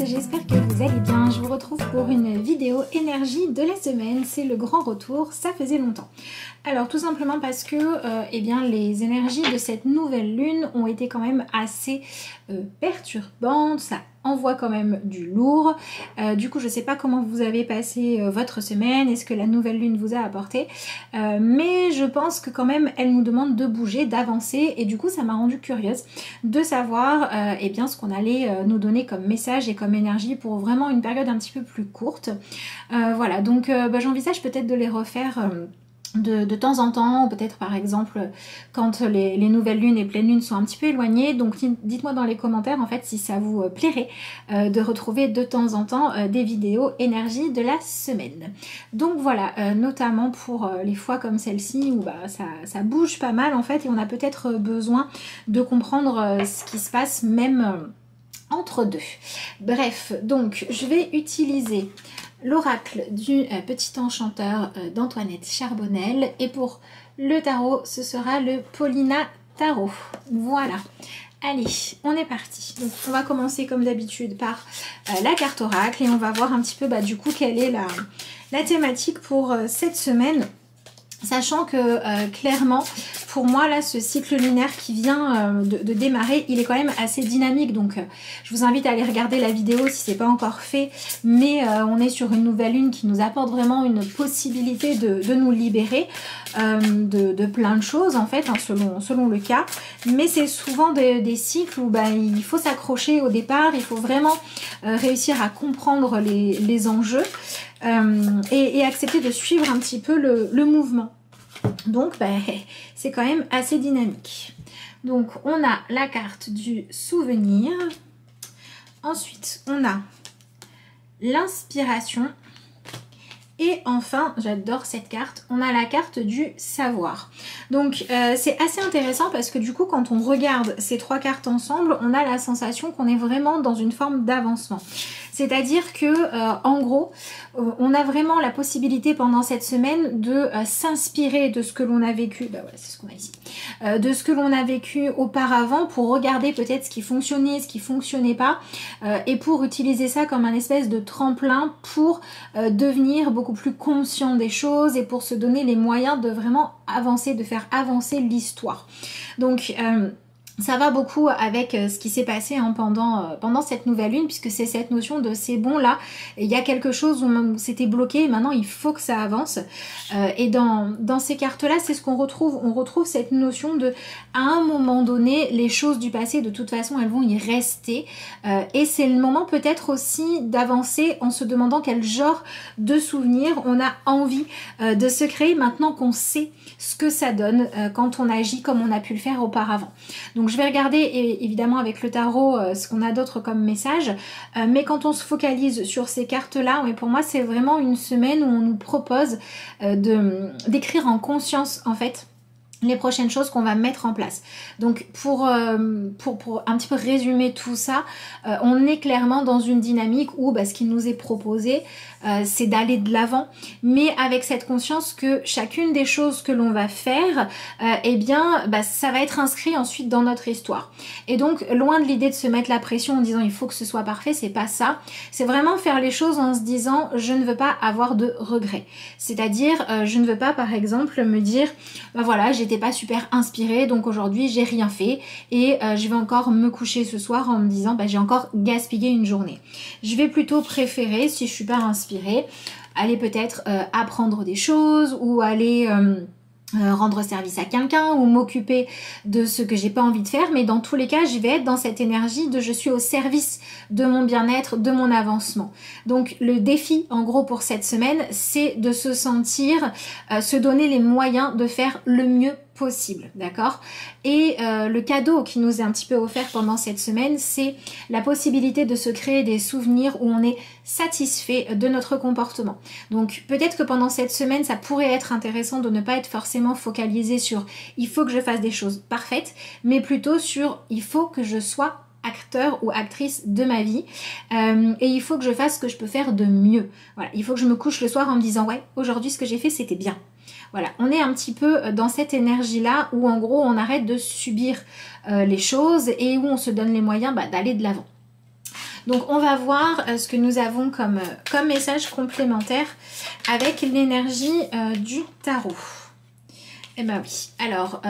j'espère que vous allez bien. Je vous retrouve pour une vidéo énergie de la semaine. C'est le grand retour, ça faisait longtemps. Alors tout simplement parce que eh bien, les énergies de cette nouvelle lune ont été quand même assez perturbantes. Ça envoie quand même du lourd. Du coup je ne sais pas comment vous avez passé votre semaine, est-ce que la nouvelle lune vous a apporté, mais je pense que quand même elle nous demande de bouger, d'avancer, et du coup ça m'a rendue curieuse de savoir eh bien, ce qu'on allait nous donner comme message et comme énergie pour vraiment une période un petit peu plus courte. Voilà, donc j'envisage peut-être de les refaire de temps en temps, peut-être par exemple quand les nouvelles lunes et pleines lunes sont un petit peu éloignées. Donc dites-moi dans les commentaires en fait si ça vous plairait de retrouver de temps en temps des vidéos énergie de la semaine. Donc voilà, notamment pour les fois comme celle-ci où ça bouge pas mal en fait, et on a peut-être besoin de comprendre ce qui se passe même entre deux. Bref, donc je vais utiliser l'oracle du petit enchanteur d'Antoinette Charbonnel, et pour le tarot ce sera le Paulina Tarot. Voilà, allez on est parti. Donc on va commencer comme d'habitude par la carte oracle, et on va voir un petit peu du coup quelle est la thématique pour cette semaine. Sachant que clairement, pour moi là, ce cycle lunaire qui vient de démarrer, il est quand même assez dynamique. Donc je vous invite à aller regarder la vidéo si c'est pas encore fait. Mais on est sur une nouvelle lune qui nous apporte vraiment une possibilité de nous libérer de plein de choses en fait, hein, selon le cas. Mais c'est souvent des cycles où il faut s'accrocher au départ, il faut vraiment réussir à comprendre les enjeux. Et accepter de suivre un petit peu le mouvement. Donc c'est quand même assez dynamique. Donc on a la carte du souvenir. Ensuite on a l'inspiration. Et enfin, j'adore cette carte, on a la carte du savoir. Donc c'est assez intéressant parce que du coup quand on regarde ces trois cartes ensemble, on a la sensation qu'on est vraiment dans une forme d'avancement. C'est-à-dire que en gros, on a vraiment la possibilité pendant cette semaine de s'inspirer de ce que l'on a vécu, voilà, c'est ce qu'on a ici, de ce que l'on a vécu auparavant, pour regarder peut-être ce qui fonctionnait, ce qui fonctionnait pas, et pour utiliser ça comme un espèce de tremplin pour devenir beaucoup plus conscient des choses, et pour se donner les moyens de vraiment avancer, de faire avancer l'histoire. Donc ça va beaucoup avec ce qui s'est passé pendant cette nouvelle lune, puisque c'est cette notion de c'est bon là, il y a quelque chose où c'était bloqué et maintenant il faut que ça avance. Et dans ces cartes-là, c'est ce qu'on retrouve. On retrouve cette notion de, à un moment donné, les choses du passé, de toute façon, elles vont y rester. Et c'est le moment peut-être aussi d'avancer en se demandant quel genre de souvenirs on a envie de se créer maintenant qu'on sait ce que ça donne quand on agit comme on a pu le faire auparavant. Donc je vais regarder évidemment avec le tarot ce qu'on a d'autre comme message, mais quand on se focalise sur ces cartes-là, pour moi c'est vraiment une semaine où on nous propose d'écrire en conscience en fait les prochaines choses qu'on va mettre en place. Donc pour un petit peu résumer tout ça, on est clairement dans une dynamique où ce qui nous est proposé, c'est d'aller de l'avant, mais avec cette conscience que chacune des choses que l'on va faire, ça va être inscrit ensuite dans notre histoire. Et donc loin de l'idée de se mettre la pression en disant il faut que ce soit parfait, c'est pas ça. C'est vraiment faire les choses en se disant je ne veux pas avoir de regrets. C'est-à-dire je ne veux pas par exemple me dire voilà, j'étais pas super inspirée, donc aujourd'hui j'ai rien fait et je vais encore me coucher ce soir en me disant j'ai encore gaspillé une journée. Je vais plutôt préférer, si je suis pas inspirée, aller peut-être apprendre des choses, ou aller rendre service à quelqu'un, ou m'occuper de ce que j'ai pas envie de faire, mais dans tous les cas je vais être dans cette énergie de je suis au service de mon bien-être, de mon avancement. Donc le défi en gros pour cette semaine, c'est de se sentir, se donner les moyens de faire le mieux possible, d'accord? Et le cadeau qui nous est un petit peu offert pendant cette semaine, c'est la possibilité de se créer des souvenirs où on est satisfait de notre comportement. Donc peut-être que pendant cette semaine, ça pourrait être intéressant de ne pas être forcément focalisé sur il faut que je fasse des choses parfaites, mais plutôt sur il faut que je sois acteur ou actrice de ma vie, et il faut que je fasse ce que je peux faire de mieux. Voilà, il faut que je me couche le soir en me disant ouais, aujourd'hui ce que j'ai fait c'était bien. Voilà, on est un petit peu dans cette énergie-là où en gros on arrête de subir les choses et où on se donne les moyens d'aller de l'avant. Donc on va voir ce que nous avons comme message complémentaire avec l'énergie du tarot. Eh ben oui, alors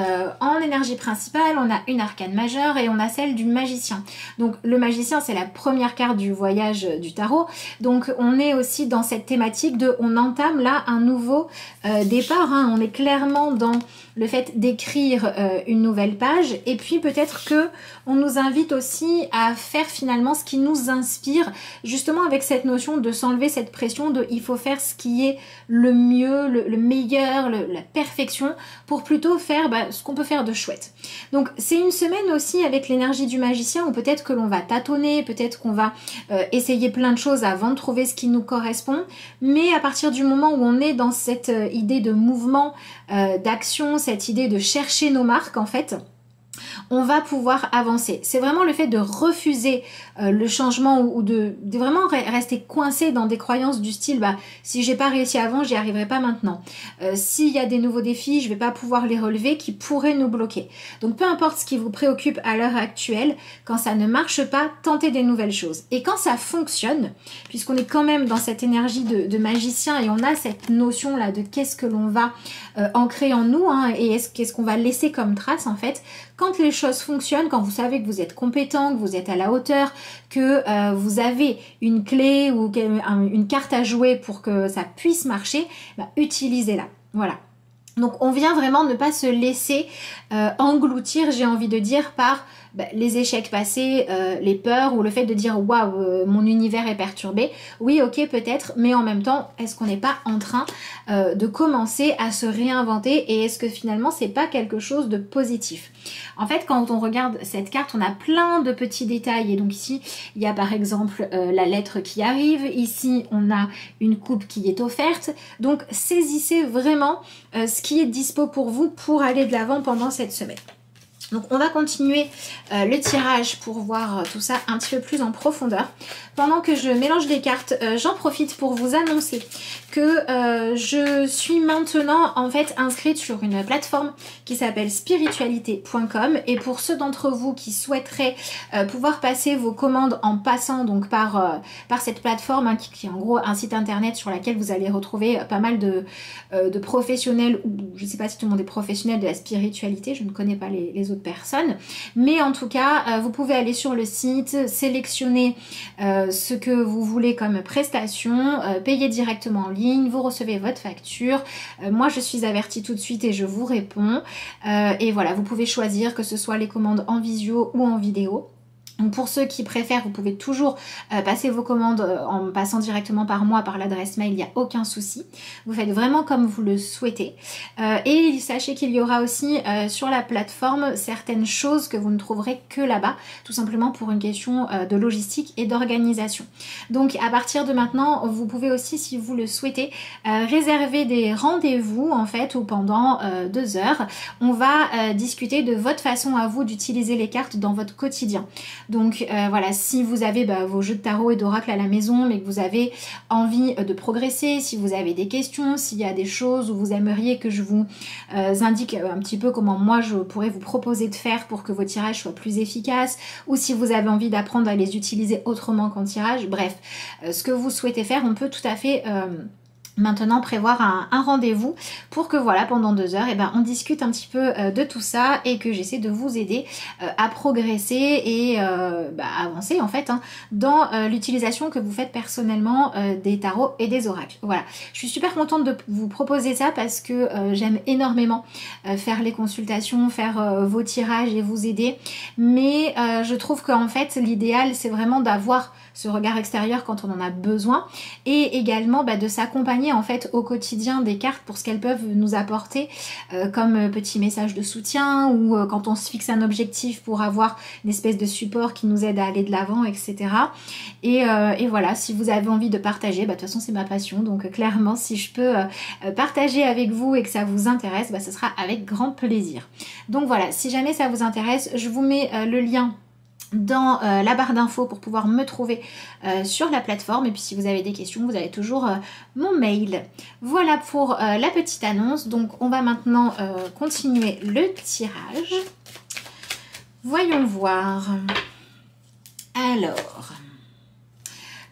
en énergie principale, on a une arcane majeure et on a celle du magicien. Donc le magicien, c'est la première carte du voyage du tarot. Donc on est aussi dans cette thématique de, on entame là un nouveau départ. Hein. On est clairement dans le fait d'écrire une nouvelle page. Et puis peut-être que on nous invite aussi à faire finalement ce qui nous inspire, justement avec cette notion de s'enlever cette pression de il faut faire ce qui est le mieux, le meilleur, la perfection, pour plutôt faire ce qu'on peut faire de chouette. Donc c'est une semaine aussi avec l'énergie du magicien où peut-être que l'on va tâtonner, peut-être qu'on va essayer plein de choses avant de trouver ce qui nous correspond, mais à partir du moment où on est dans cette idée de mouvement, d'action, cette idée de chercher nos marques en fait, on va pouvoir avancer. C'est vraiment le fait de refuser le changement ou de vraiment rester coincé dans des croyances du style si j'ai pas réussi avant, j'y arriverai pas maintenant. S'il y a des nouveaux défis, je vais pas pouvoir les relever qui pourraient nous bloquer. Donc peu importe ce qui vous préoccupe à l'heure actuelle, quand ça ne marche pas, tentez des nouvelles choses. Et quand ça fonctionne, puisqu'on est quand même dans cette énergie de magicien et on a cette notion là de qu'est-ce que l'on va ancrer en nous et qu'est-ce qu'on va laisser comme trace en fait, quand les choses fonctionnent, quand vous savez que vous êtes compétent, que vous êtes à la hauteur, que vous avez une clé ou une carte à jouer pour que ça puisse marcher, utilisez-la. Voilà. Donc on vient vraiment ne pas se laisser engloutir, j'ai envie de dire, par les échecs passés, les peurs ou le fait de dire waouh, mon univers est perturbé. Oui, ok, peut-être, mais en même temps, est-ce qu'on n'est pas en train de commencer à se réinventer et est-ce que finalement c'est pas quelque chose de positif? En fait, quand on regarde cette carte, on a plein de petits détails et donc ici, il y a par exemple la lettre qui arrive, ici on a une coupe qui est offerte, donc saisissez vraiment ce qui est dispo pour vous pour aller de l'avant pendant cette semaine. Donc on va continuer le tirage pour voir tout ça un petit peu plus en profondeur. Pendant que je mélange les cartes, j'en profite pour vous annoncer que je suis maintenant en fait inscrite sur une plateforme qui s'appelle spiritualité.com et pour ceux d'entre vous qui souhaiteraient pouvoir passer vos commandes en passant donc par cette plateforme qui est en gros un site internet sur lequel vous allez retrouver pas mal de professionnels, ou je ne sais pas si tout le monde est professionnel de la spiritualité, je ne connais pas les autres personnes, mais en tout cas vous pouvez aller sur le site, sélectionner ce que vous voulez comme prestation, payer directement en ligne, vous recevez votre facture, moi je suis avertie tout de suite et je vous réponds, et voilà, vous pouvez choisir que ce soit les commandes en visio ou en vidéo. Donc pour ceux qui préfèrent, vous pouvez toujours passer vos commandes en passant directement par moi, par l'adresse mail, il n'y a aucun souci. Vous faites vraiment comme vous le souhaitez. Et sachez qu'il y aura aussi sur la plateforme certaines choses que vous ne trouverez que là-bas, tout simplement pour une question de logistique et d'organisation. Donc à partir de maintenant, vous pouvez aussi, si vous le souhaitez, réserver des rendez-vous en fait, ou pendant 2 heures, on va discuter de votre façon à vous d'utiliser les cartes dans votre quotidien. Donc voilà, si vous avez vos jeux de tarot et d'oracle à la maison, mais que vous avez envie de progresser, si vous avez des questions, s'il y a des choses où vous aimeriez que je vous indique un petit peu comment moi je pourrais vous proposer de faire pour que vos tirages soient plus efficaces, ou si vous avez envie d'apprendre à les utiliser autrement qu'en tirage, bref, ce que vous souhaitez faire, on peut tout à fait maintenant prévoir un rendez-vous pour que voilà, pendant 2 heures on discute un petit peu de tout ça et que j'essaie de vous aider à progresser et avancer en fait dans l'utilisation que vous faites personnellement des tarots et des oracles. Voilà, je suis super contente de vous proposer ça parce que j'aime énormément faire les consultations, faire vos tirages et vous aider, mais je trouve qu'en fait l'idéal c'est vraiment d'avoir ce regard extérieur quand on en a besoin et également de s'accompagner en fait au quotidien des cartes pour ce qu'elles peuvent nous apporter comme petits messages de soutien ou quand on se fixe un objectif pour avoir une espèce de support qui nous aide à aller de l'avant, etc. Et voilà, si vous avez envie de partager, de toute façon c'est ma passion, donc clairement si je peux partager avec vous et que ça vous intéresse, ce sera avec grand plaisir. Donc voilà, si jamais ça vous intéresse, je vous mets le lien dans la barre d'infos pour pouvoir me trouver sur la plateforme, et puis si vous avez des questions vous avez toujours mon mail. Voilà pour la petite annonce. Donc on va maintenant continuer le tirage. Voyons voir. Alors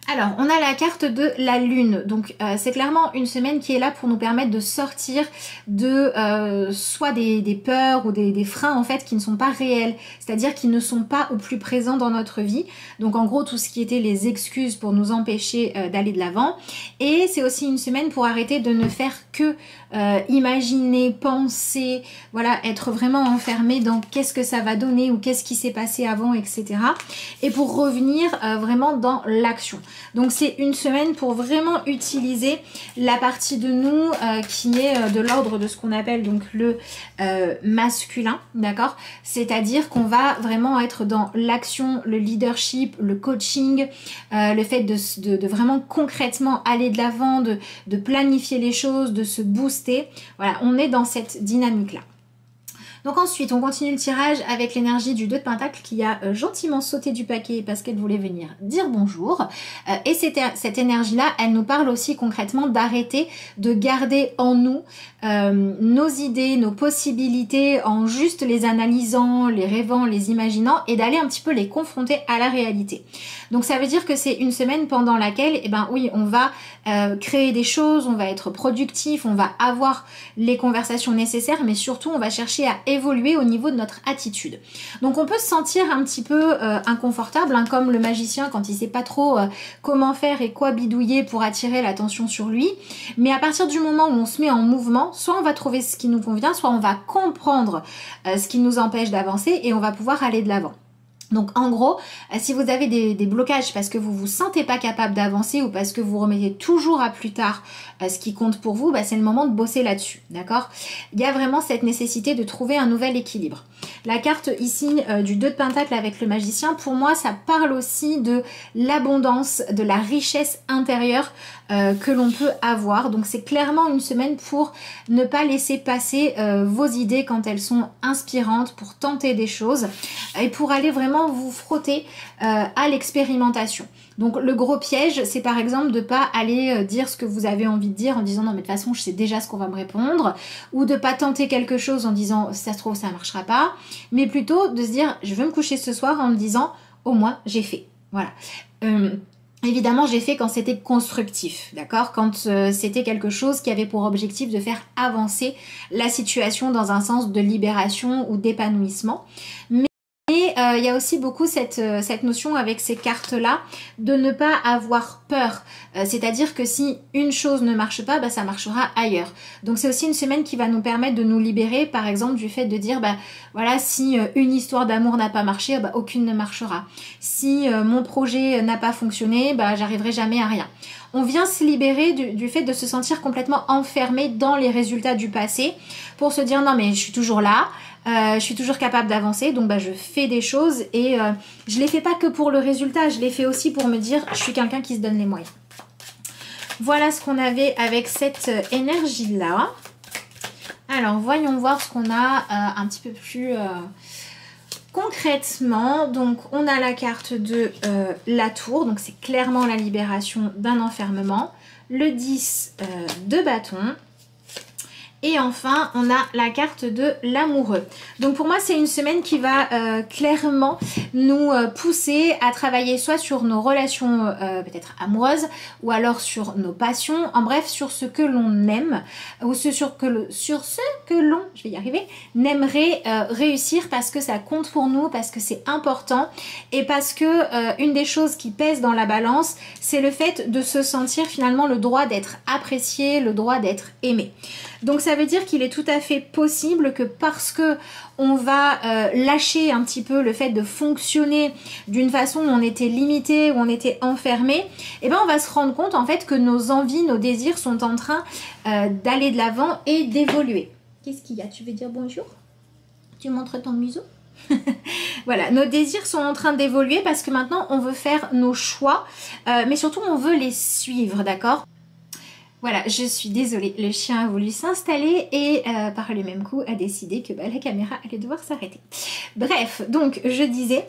Alors, on a la carte de la lune, donc c'est clairement une semaine qui est là pour nous permettre de sortir de soit des peurs ou des freins en fait qui ne sont pas réels, c'est-à-dire qui ne sont pas au plus présent dans notre vie. Donc en gros tout ce qui était les excuses pour nous empêcher d'aller de l'avant. Et c'est aussi une semaine pour arrêter de ne faire que imaginer, penser, voilà, être vraiment enfermé dans qu'est-ce que ça va donner ou qu'est-ce qui s'est passé avant, etc. Et pour revenir vraiment dans l'action. Donc c'est une semaine pour vraiment utiliser la partie de nous qui est de l'ordre de ce qu'on appelle donc le masculin, d'accord? C'est-à-dire qu'on va vraiment être dans l'action, le leadership, le coaching, le fait de vraiment concrètement aller de l'avant, de planifier les choses, de se booster. Voilà, on est dans cette dynamique-là. Donc ensuite, on continue le tirage avec l'énergie du 2 de Pentacle qui a gentiment sauté du paquet parce qu'elle voulait venir dire bonjour. Et cette énergie-là, elle nous parle aussi concrètement d'arrêter de garder en nous nos idées, nos possibilités en juste les analysant, les rêvant, les imaginant et d'aller un petit peu les confronter à la réalité. Donc ça veut dire que c'est une semaine pendant laquelle, eh ben oui, on va créer des choses, on va être productif, on va avoir les conversations nécessaires, mais surtout on va chercher à évoluer au niveau de notre attitude. Donc on peut se sentir un petit peu inconfortable, hein, comme le magicien quand il sait pas trop comment faire et quoi bidouiller pour attirer l'attention sur lui. Mais à partir du moment où on se met en mouvement, soit on va trouver ce qui nous convient, soit on va comprendre ce qui nous empêche d'avancer et on va pouvoir aller de l'avant. Donc en gros, si vous avez des blocages parce que vous vous sentez pas capable d'avancer ou parce que vous remettez toujours à plus tard ce qui compte pour vous, bah, c'est le moment de bosser là-dessus, d'accord? Il y a vraiment cette nécessité de trouver un nouvel équilibre. La carte ici du 2 de Pentacle avec le magicien, pour moi, ça parle aussi de l'abondance, de la richesse intérieure que l'on peut avoir. Donc c'est clairement une semaine pour ne pas laisser passer vos idées quand elles sont inspirantes, pour tenter des choses et pour aller vraiment vous frotter à l'expérimentation. Donc le gros piège, c'est par exemple de pas aller dire ce que vous avez envie de dire en disant non mais de toute façon je sais déjà ce qu'on va me répondre, ou de pas tenter quelque chose en disant ça se trouve ça marchera pas, mais plutôt de se dire je veux me coucher ce soir en me disant au moins j'ai fait. Voilà. Évidemment, j'ai fait quand c'était constructif, d'accord? Quand c'était quelque chose qui avait pour objectif de faire avancer la situation dans un sens de libération ou d'épanouissement. Mais il y a aussi beaucoup cette notion avec ces cartes-là de ne pas avoir peur. C'est-à-dire que si une chose ne marche pas, bah, ça marchera ailleurs. Donc c'est aussi une semaine qui va nous permettre de nous libérer, par exemple, du fait de dire, bah voilà, si une histoire d'amour n'a pas marché, bah, aucune ne marchera. Si mon projet n'a pas fonctionné, bah, j'arriverai jamais à rien. On vient se libérer du fait de se sentir complètement enfermé dans les résultats du passé pour se dire non mais je suis toujours là, je suis toujours capable d'avancer, donc bah, je fais des choses et je les fais pas que pour le résultat, je les fais aussi pour me dire je suis quelqu'un qui se donne les moyens. Voilà ce qu'on avait avec cette énergie-là. Alors voyons voir ce qu'on a un petit peu plus concrètement. Donc on a la carte de la tour, donc c'est clairement la libération d'un enfermement. Le 10 de bâton. Et enfin, on a la carte de l'amoureux. Donc pour moi, c'est une semaine qui va clairement nous pousser à travailler soit sur nos relations peut-être amoureuses ou alors sur nos passions, en bref, sur ce que l'on aime ou sur ce que l'on, je vais y arriver, n'aimerait réussir parce que ça compte pour nous, parce que c'est important et parce que une des choses qui pèse dans la balance, c'est le fait de se sentir finalement le droit d'être apprécié, le droit d'être aimé. Donc ça veut dire qu'il est tout à fait possible que parce que on va lâcher un petit peu le fait de fonctionner d'une façon où on était limité, où on était enfermé, et ben on va se rendre compte en fait que nos envies, nos désirs sont en train d'aller de l'avant et d'évoluer. Qu'est-ce qu'il y a? Tu veux dire bonjour? Tu montres ton museau? Voilà, nos désirs sont en train d'évoluer parce que maintenant on veut faire nos choix, mais surtout on veut les suivre, d'accord? Voilà, je suis désolée, le chien a voulu s'installer et par le même coup a décidé que bah, la caméra allait devoir s'arrêter. Bref, donc je disais,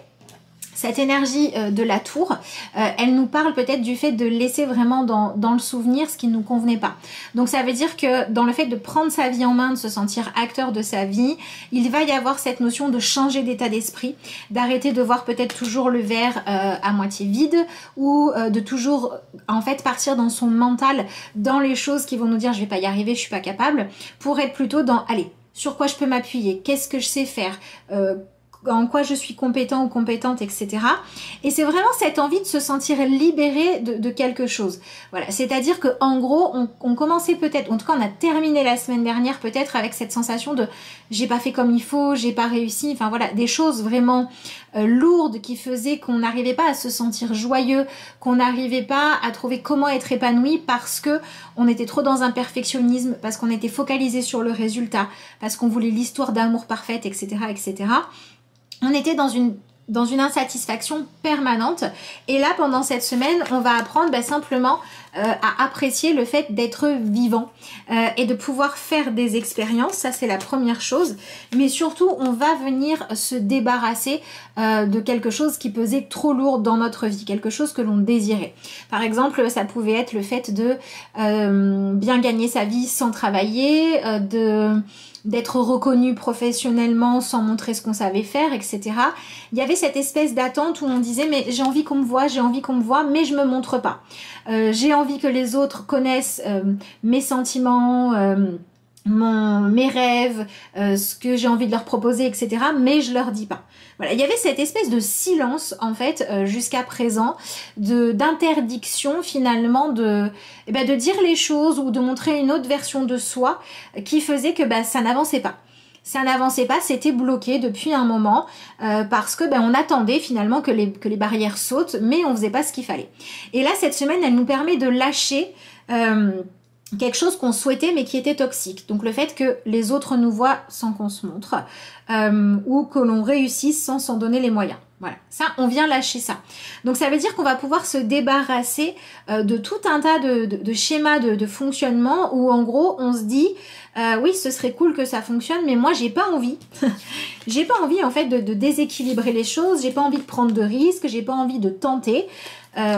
Cette énergie de la tour, elle nous parle peut-être du fait de laisser vraiment dans le souvenir ce qui ne nous convenait pas. Donc ça veut dire que dans le fait de prendre sa vie en main, de se sentir acteur de sa vie, il va y avoir cette notion de changer d'état d'esprit, d'arrêter de voir peut-être toujours le verre à moitié vide ou de toujours en fait partir dans son mental, dans les choses qui vont nous dire je vais pas y arriver, je suis pas capable, pour être plutôt dans allez, sur quoi je peux m'appuyer, qu'est-ce que je sais faire, en quoi je suis compétent ou compétente, etc. Et c'est vraiment cette envie de se sentir libéré de quelque chose. Voilà, c'est-à-dire que en gros, on commençait peut-être, en tout cas on a terminé la semaine dernière peut-être avec cette sensation de j'ai pas fait comme il faut, j'ai pas réussi, enfin voilà, des choses vraiment lourdes qui faisaient qu'on n'arrivait pas à se sentir joyeux, qu'on n'arrivait pas à trouver comment être épanoui parce que on était trop dans un perfectionnisme, parce qu'on était focalisé sur le résultat, parce qu'on voulait l'histoire d'amour parfaite, etc., etc. On était dans une insatisfaction permanente et là pendant cette semaine on va apprendre simplement à apprécier le fait d'être vivant et de pouvoir faire des expériences, ça c'est la première chose, mais surtout on va venir se débarrasser de quelque chose qui pesait trop lourd dans notre vie, quelque chose que l'on désirait. Par exemple ça pouvait être le fait de bien gagner sa vie sans travailler, d'être reconnu professionnellement sans montrer ce qu'on savait faire, etc. Il y avait cette espèce d'attente où on disait mais j'ai envie qu'on me voit, mais je me montre pas. J'ai envie que les autres connaissent mes sentiments, mes rêves, ce que j'ai envie de leur proposer, etc. Mais je leur dis pas. Voilà, il y avait cette espèce de silence en fait jusqu'à présent, d'interdiction finalement de dire les choses ou de montrer une autre version de soi qui faisait que ça n'avançait pas. Ça n'avançait pas, c'était bloqué depuis un moment parce que on attendait finalement que les barrières sautent, mais on faisait pas ce qu'il fallait. Et là cette semaine, elle nous permet de lâcher quelque chose qu'on souhaitait mais qui était toxique. Donc le fait que les autres nous voient sans qu'on se montre ou que l'on réussisse sans s'en donner les moyens. Voilà, ça, on vient lâcher ça. Donc ça veut dire qu'on va pouvoir se débarrasser de tout un tas de schémas de fonctionnement où en gros on se dit oui ce serait cool que ça fonctionne mais moi j'ai pas envie. J'ai pas envie en fait de déséquilibrer les choses, j'ai pas envie de prendre de risques, j'ai pas envie de tenter.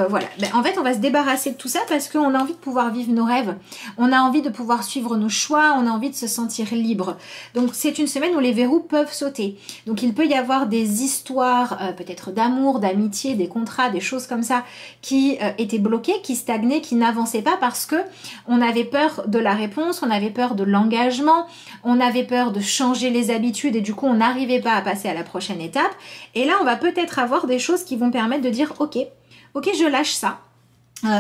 Voilà, en fait on va se débarrasser de tout ça parce qu'on a envie de pouvoir vivre nos rêves, on a envie de pouvoir suivre nos choix, on a envie de se sentir libre. Donc c'est une semaine où les verrous peuvent sauter. Donc il peut y avoir des histoires peut-être d'amour, d'amitié, des contrats, des choses comme ça qui étaient bloquées, qui stagnaient, qui n'avançaient pas parce que on avait peur de la réponse, on avait peur de l'engagement, on avait peur de changer les habitudes et du coup on n'arrivait pas à passer à la prochaine étape. Et là on va peut-être avoir des choses qui vont permettre de dire ok, je lâche ça.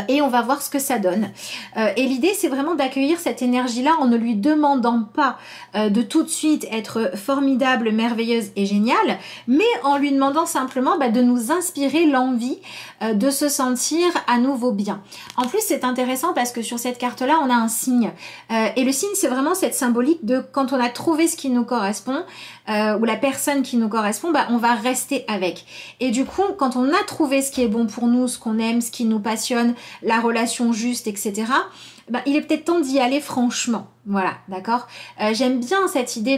Et on va voir ce que ça donne. Et l'idée, c'est vraiment d'accueillir cette énergie-là en ne lui demandant pas de tout de suite être formidable, merveilleuse et géniale, mais en lui demandant simplement de nous inspirer l'envie de se sentir à nouveau bien. En plus, c'est intéressant parce que sur cette carte-là, on a un signe. Et le signe, c'est vraiment cette symbolique de quand on a trouvé ce qui nous correspond, ou la personne qui nous correspond, on va rester avec. Et du coup, quand on a trouvé ce qui est bon pour nous, ce qu'on aime, ce qui nous passionne, la relation juste, etc., il est peut-être temps d'y aller franchement. Voilà, d'accord. J'aime bien cette idée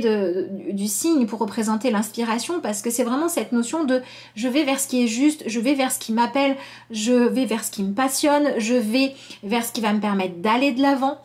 du signe pour représenter l'inspiration parce que c'est vraiment cette notion de je vais vers ce qui est juste, je vais vers ce qui m'appelle, je vais vers ce qui me passionne, je vais vers ce qui va me permettre d'aller de l'avant.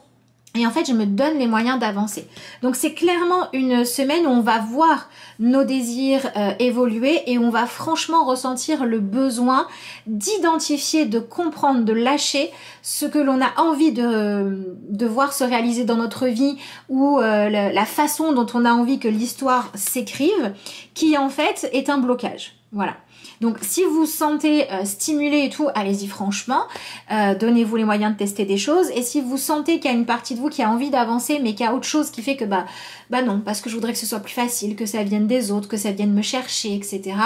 Et en fait, je me donne les moyens d'avancer. Donc, c'est clairement une semaine où on va voir nos désirs évoluer et on va franchement ressentir le besoin d'identifier, de comprendre, de lâcher ce que l'on a envie de voir se réaliser dans notre vie ou la façon dont on a envie que l'histoire s'écrive, qui en fait est un blocage. Voilà. Donc si vous vous sentez stimulé et tout, allez-y franchement, donnez-vous les moyens de tester des choses. Et si vous sentez qu'il y a une partie de vous qui a envie d'avancer mais qui a autre chose qui fait que non, parce que je voudrais que ce soit plus facile, que ça vienne des autres, que ça vienne me chercher, etc.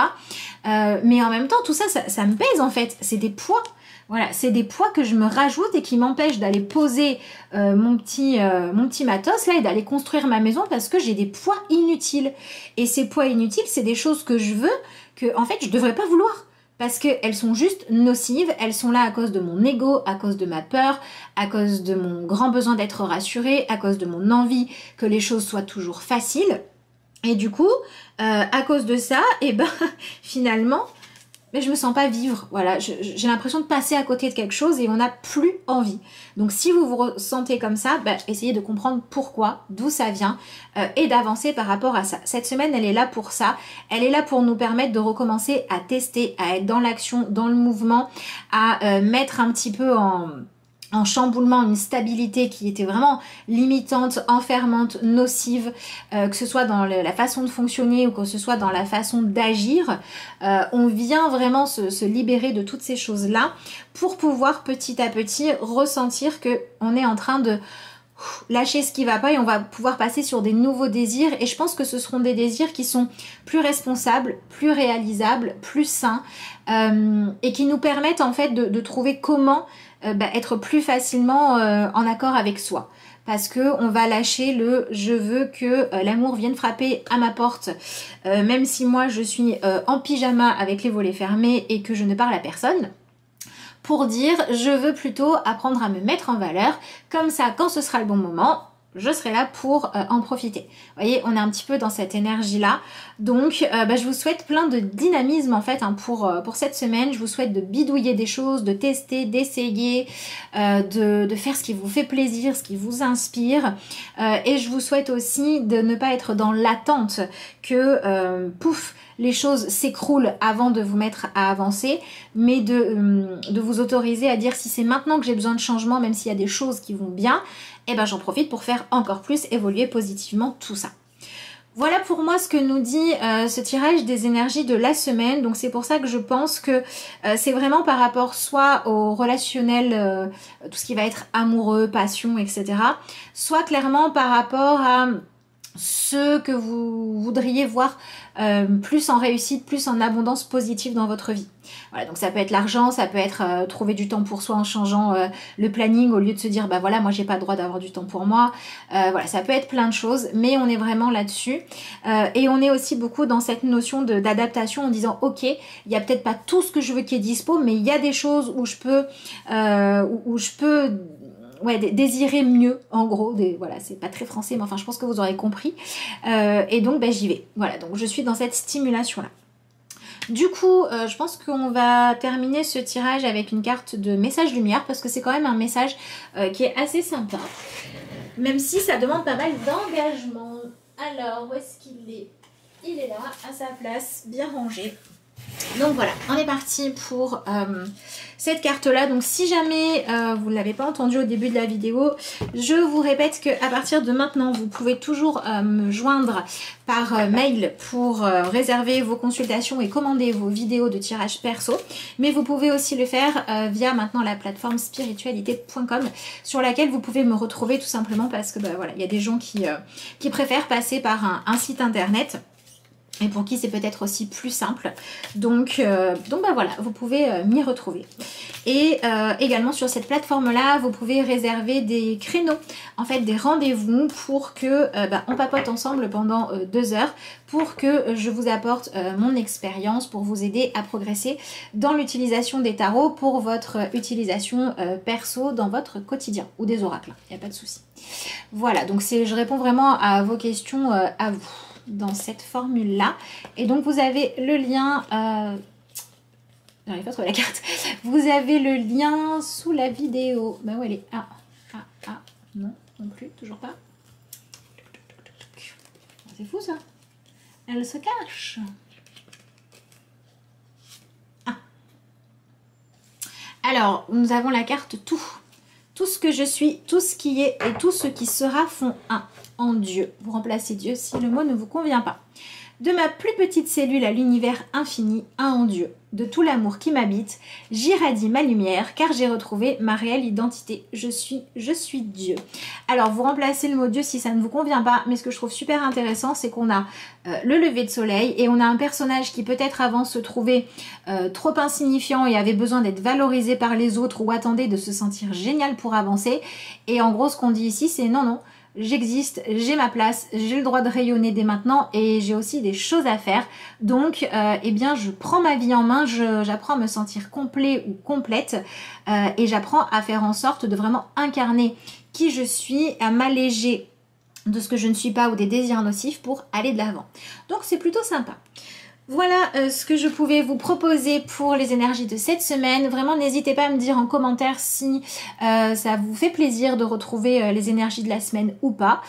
Mais en même temps, tout ça, ça me pèse en fait, c'est des poids. Voilà, c'est des poids que je me rajoute et qui m'empêchent d'aller poser mon petit matos là et d'aller construire ma maison parce que j'ai des poids inutiles. Et ces poids inutiles, c'est des choses que je veux, que en fait je devrais pas vouloir. Parce qu'elles sont juste nocives, elles sont là à cause de mon ego, à cause de ma peur, à cause de mon grand besoin d'être rassurée, à cause de mon envie que les choses soient toujours faciles. Et du coup, à cause de ça, finalement, mais je me sens pas vivre, voilà, j'ai l'impression de passer à côté de quelque chose et on n'a plus envie. Donc si vous vous ressentez comme ça, bah, essayez de comprendre pourquoi, d'où ça vient et d'avancer par rapport à ça. Cette semaine, elle est là pour ça, elle est là pour nous permettre de recommencer à tester, à être dans l'action, dans le mouvement, à mettre un petit peu en chamboulement une stabilité qui était vraiment limitante, enfermante, nocive, que ce soit dans la façon de fonctionner ou que ce soit dans la façon d'agir. On vient vraiment se libérer de toutes ces choses-là pour pouvoir petit à petit ressentir que on est en train de lâcher ce qui va pas et on va pouvoir passer sur des nouveaux désirs, et je pense que ce seront des désirs qui sont plus responsables, plus réalisables, plus sains et qui nous permettent en fait de trouver comment être plus facilement en accord avec soi. Parce que on va lâcher le je veux que l'amour vienne frapper à ma porte, même si moi je suis en pyjama avec les volets fermés et que je ne parle à personne. Pour dire je veux plutôt apprendre à me mettre en valeur, comme ça quand ce sera le bon moment, je serai là pour en profiter. Vous voyez, on est un petit peu dans cette énergie-là. Donc, je vous souhaite plein de dynamisme en fait pour cette semaine. Je vous souhaite de bidouiller des choses, de tester, d'essayer, de faire ce qui vous fait plaisir, ce qui vous inspire. Et je vous souhaite aussi de ne pas être dans l'attente que, pouf, les choses s'écroulent avant de vous mettre à avancer, mais de vous autoriser à dire si c'est maintenant que j'ai besoin de changement, même s'il y a des choses qui vont bien, et ben j'en profite pour faire encore plus évoluer positivement tout ça. Voilà pour moi ce que nous dit ce tirage des énergies de la semaine. Donc c'est pour ça que je pense que c'est vraiment par rapport soit au relationnel, tout ce qui va être amoureux, passion, etc. Soit clairement par rapport à ce que vous voudriez voir plus en réussite, plus en abondance positive dans votre vie. Voilà, donc ça peut être l'argent, ça peut être trouver du temps pour soi en changeant le planning au lieu de se dire bah voilà, moi j'ai pas le droit d'avoir du temps pour moi. Voilà, ça peut être plein de choses, mais on est vraiment là-dessus. Et on est aussi beaucoup dans cette notion d'adaptation en disant ok, il y a peut-être pas tout ce que je veux qui est dispo, mais il y a des choses où je peux ouais, désirer mieux, en gros, voilà, c'est pas très français, mais enfin je pense que vous aurez compris. Et donc j'y vais. Voilà, donc je suis dans cette stimulation-là. Du coup, je pense qu'on va terminer ce tirage avec une carte de message lumière, parce que c'est quand même un message qui est assez sympa, même si ça demande pas mal d'engagement. Alors, où est-ce qu'il est? Il est là, à sa place, bien rangé. Donc voilà, on est parti pour cette carte-là. Donc si jamais vous ne l'avez pas entendu au début de la vidéo, je vous répète qu'à partir de maintenant, vous pouvez toujours me joindre par mail pour réserver vos consultations et commander vos vidéos de tirage perso. Mais vous pouvez aussi le faire via maintenant la plateforme spiritualité.com, sur laquelle vous pouvez me retrouver tout simplement parce que voilà, il y a des gens qui préfèrent passer par un site internet, et pour qui c'est peut-être aussi plus simple. Donc voilà, vous pouvez m'y retrouver. Et également sur cette plateforme-là, vous pouvez réserver des créneaux, en fait des rendez-vous pour que on papote ensemble pendant 2 heures, pour que je vous apporte mon expérience, pour vous aider à progresser dans l'utilisation des tarots, pour votre utilisation perso dans votre quotidien, ou des oracles, il n'y a pas de souci. Voilà, donc je réponds vraiment à vos questions, à vous, dans cette formule là. Et donc vous avez le lien j'arrive pas à trouver la carte, vous avez le lien sous la vidéo. Où elle est? Non, non plus, toujours pas. C'est fou ça, elle se cache. Alors nous avons la carte tout ce que je suis, tout ce qui est et tout ce qui sera font un en Dieu. Vous remplacez Dieu si le mot ne vous convient pas. De ma plus petite cellule à l'univers infini, un en Dieu. De tout l'amour qui m'habite, j'irradie ma lumière car j'ai retrouvé ma réelle identité. Je suis Dieu. Alors vous remplacez le mot Dieu si ça ne vous convient pas, mais ce que je trouve super intéressant, c'est qu'on a le lever de soleil et on a un personnage qui peut-être avant se trouvait trop insignifiant et avait besoin d'être valorisé par les autres ou attendait de se sentir génial pour avancer. Et en gros ce qu'on dit ici c'est non, j'existe, j'ai ma place, j'ai le droit de rayonner dès maintenant et j'ai aussi des choses à faire. Donc, eh bien, je prends ma vie en main, j'apprends à me sentir complet ou complète et j'apprends à faire en sorte de vraiment incarner qui je suis, à m'alléger de ce que je ne suis pas ou des désirs nocifs pour aller de l'avant. Donc, c'est plutôt sympa. Voilà ce que je pouvais vous proposer pour les énergies de cette semaine. Vraiment, n'hésitez pas à me dire en commentaire si ça vous fait plaisir de retrouver les énergies de la semaine ou pas.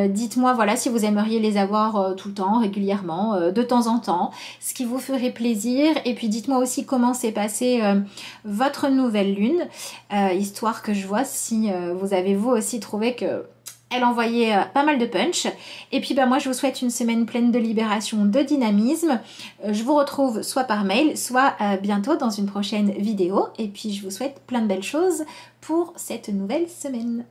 Dites-moi voilà si vous aimeriez les avoir tout le temps, régulièrement, de temps en temps, ce qui vous ferait plaisir. Et puis dites-moi aussi comment s'est passée votre nouvelle lune, histoire que je vois si vous avez vous aussi trouvé que elle envoyait pas mal de punch. Et puis moi je vous souhaite une semaine pleine de libération, de dynamisme. Je vous retrouve soit par mail, soit bientôt dans une prochaine vidéo. Et puis je vous souhaite plein de belles choses pour cette nouvelle semaine.